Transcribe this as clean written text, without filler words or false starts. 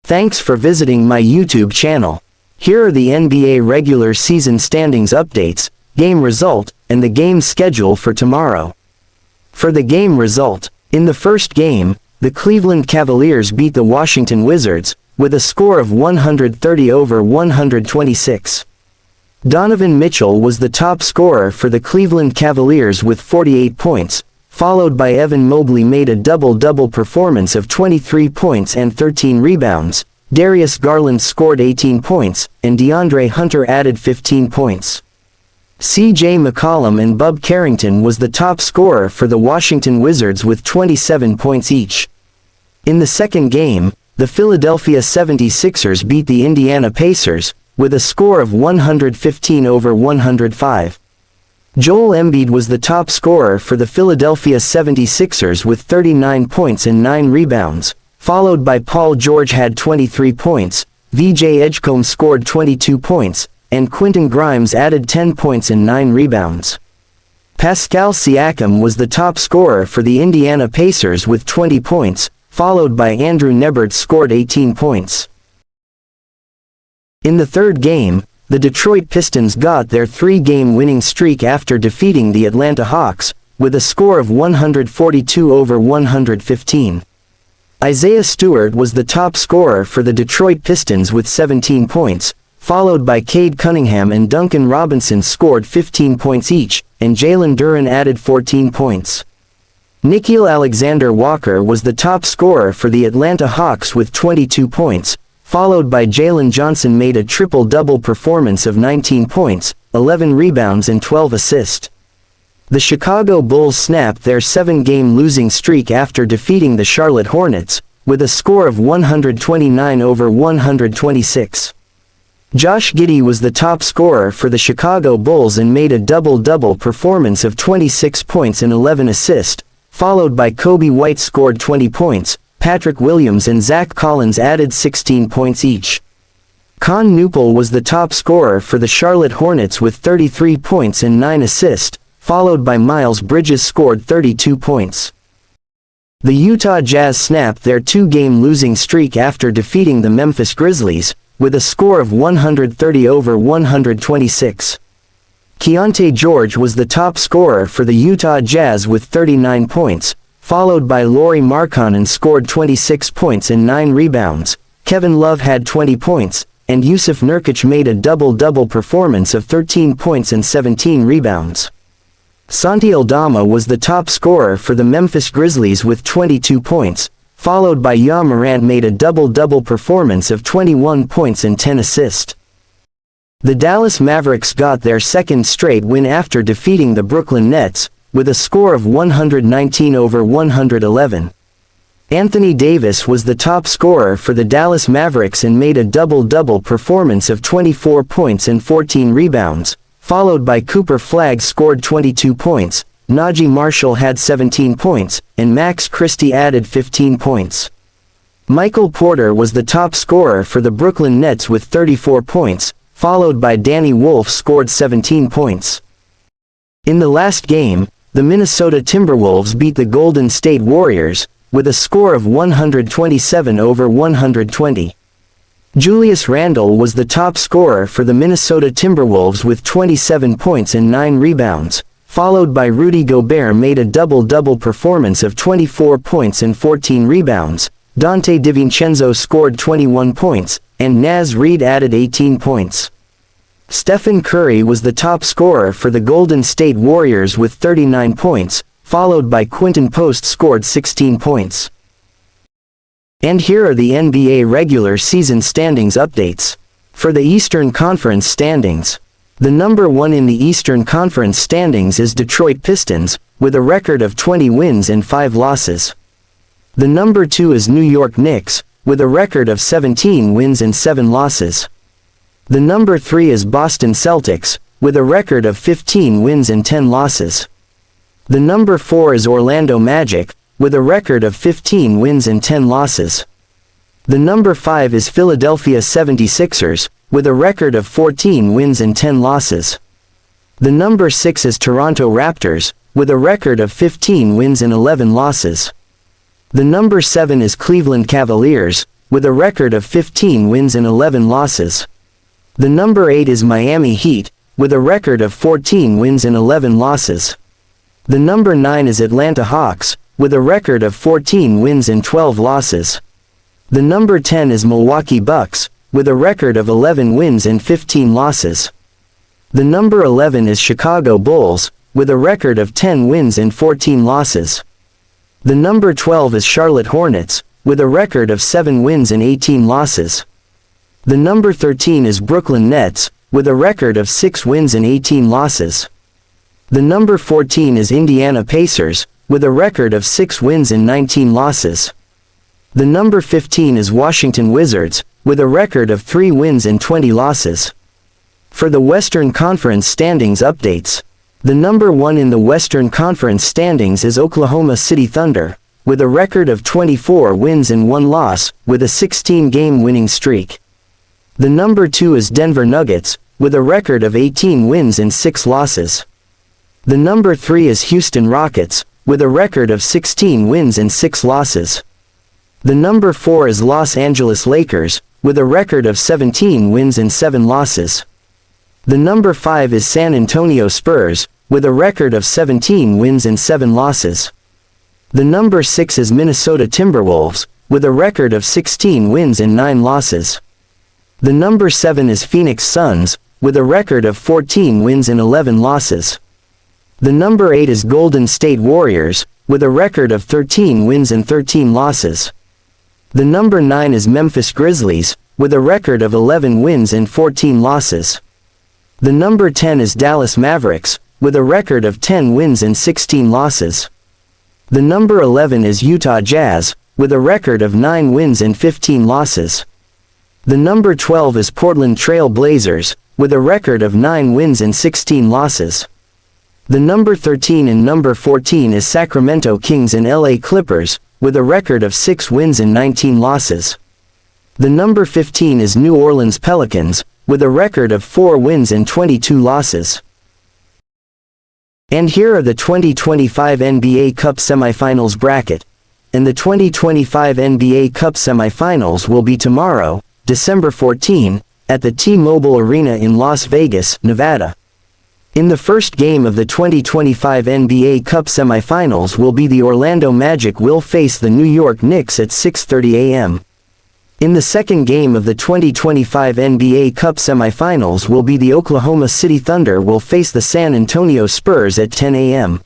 Thanks for visiting my YouTube channel. Here are the NBA regular season standings updates, game result, and the game schedule for tomorrow. For the game result, in the first game, the Cleveland Cavaliers beat the Washington Wizards, with a score of 130-126. Donovan Mitchell was the top scorer for the Cleveland Cavaliers with 48 points, followed by Evan Mobley made a double-double performance of 23 points and 13 rebounds, Darius Garland scored 18 points, and DeAndre Hunter added 15 points. C.J. McCollum and Bub Carrington was the top scorer for the Washington Wizards with 27 points each. In the second game, the Philadelphia 76ers beat the Indiana Pacers, with a score of 115-105. Joel Embiid was the top scorer for the Philadelphia 76ers with 39 points and 9 rebounds, followed by Paul George had 23 points, VJ Edgecombe scored 22 points, and Quentin Grimes added 10 points and 9 rebounds. Pascal Siakam was the top scorer for the Indiana Pacers with 20 points, followed by Andrew Neberts scored 18 points. In the third game, the Detroit Pistons got their 3-game winning streak after defeating the Atlanta Hawks, with a score of 142-115. Isaiah Stewart was the top scorer for the Detroit Pistons with 17 points, followed by Cade Cunningham and Duncan Robinson scored 15 points each, and Jalen Duren added 14 points. Nickeil Alexander-Walker was the top scorer for the Atlanta Hawks with 22 points, followed by Jalen Johnson made a triple-double performance of 19 points, 11 rebounds and 12 assists. The Chicago Bulls snapped their 7-game losing streak after defeating the Charlotte Hornets, with a score of 129-126. Josh Giddey was the top scorer for the Chicago Bulls and made a double-double performance of 26 points and 11 assists, followed by Kobe White scored 20 points, Patrick Williams and Zach Collins added 16 points each. Con Newpel was the top scorer for the Charlotte Hornets with 33 points and 9 assists, followed by Miles Bridges scored 32 points. The Utah Jazz snapped their 2-game losing streak after defeating the Memphis Grizzlies, with a score of 130-126. Keontae George was the top scorer for the Utah Jazz with 39 points, followed by Lauri Markkanen scored 26 points and 9 rebounds, Kevin Love had 20 points, and Yusuf Nurkic made a double-double performance of 13 points and 17 rebounds. Santi Aldama was the top scorer for the Memphis Grizzlies with 22 points, followed by Ja Morant made a double-double performance of 21 points and 10 assists. The Dallas Mavericks got their second straight win after defeating the Brooklyn Nets, with a score of 119-111. Anthony Davis was the top scorer for the Dallas Mavericks and made a double-double performance of 24 points and 14 rebounds, followed by Cooper Flagg scored 22 points, Najee Marshall had 17 points, and Max Christie added 15 points. Michael Porter was the top scorer for the Brooklyn Nets with 34 points, followed by Danny Wolf scored 17 points. In the last game, the Minnesota Timberwolves beat the Golden State Warriors, with a score of 127-120. Julius Randle was the top scorer for the Minnesota Timberwolves with 27 points and 9 rebounds, followed by Rudy Gobert made a double-double performance of 24 points and 14 rebounds, Dante DiVincenzo scored 21 points, and Naz Reid added 18 points. Stephen Curry was the top scorer for the Golden State Warriors with 39 points, followed by Quinton Post scored 16 points. And here are the NBA regular season standings updates. For the Eastern Conference standings, the number 1 in the Eastern Conference standings is Detroit Pistons, with a record of 20 wins and 5 losses. The number 2 is New York Knicks, with a record of 17 wins and 7 losses. The number 3 is Boston Celtics, with a record of 15 wins and 10 losses. The number 4 is Orlando Magic, with a record of 15 wins and 10 losses. The number 5 is Philadelphia 76ers, with a record of 14 wins and 10 losses. The number 6 is Toronto Raptors, with a record of 15 wins and 11 losses. The number 7 is Cleveland Cavaliers, with a record of 15 wins and 11 losses. The number 8 is Miami Heat, with a record of 14 wins and 11 losses. The number 9 is Atlanta Hawks, with a record of 14 wins and 12 losses. The number 10 is Milwaukee Bucks, with a record of 11 wins and 15 losses. The number 11 is Chicago Bulls, with a record of 10 wins and 14 losses. The number 12 is Charlotte Hornets, with a record of 7 wins and 18 losses. The number 13 is Brooklyn Nets, with a record of 6 wins and 18 losses. The number 14 is Indiana Pacers, with a record of 6 wins and 19 losses. The number 15 is Washington Wizards, with a record of 3 wins and 20 losses. For the Western Conference standings updates, the number 1 in the Western Conference standings is Oklahoma City Thunder, with a record of 24 wins and 1 loss, with a 16-game winning streak. The number 2 is Denver Nuggets, with a record of 18 wins and 6 losses. The number 3 is Houston Rockets, with a record of 16 wins and 6 losses. The number 4 is Los Angeles Lakers, with a record of 17 wins and 7 losses. The number 5 is San Antonio Spurs, with a record of 17 wins and 7 losses. The number 6 is Minnesota Timberwolves, with a record of 16 wins and 9 losses. The number 7 is Phoenix Suns, with a record of 14 wins and 11 losses. The number 8 is Golden State Warriors, with a record of 13 wins and 13 losses. The number 9 is Memphis Grizzlies, with a record of 11 wins and 14 losses. The number 10 is Dallas Mavericks, with a record of 10 wins and 16 losses. The number 11 is Utah Jazz, with a record of 9 wins and 15 losses. The number 12 is Portland Trail Blazers, with a record of 9 wins and 16 losses. The number 13 and number 14 is Sacramento Kings and LA Clippers, with a record of 6 wins and 19 losses. The number 15 is New Orleans Pelicans, with a record of 4 wins and 22 losses. And here are the 2025 NBA Cup semifinals bracket. And the 2025 NBA Cup semifinals will be tomorrow, December 14, at the T-Mobile Arena in Las Vegas, Nevada. In the first game of the 2025 NBA Cup semifinals will be the Orlando Magic will face the New York Knicks at 6:30 a.m. In the second game of the 2025 NBA Cup semifinals will be the Oklahoma City Thunder will face the San Antonio Spurs at 10 a.m.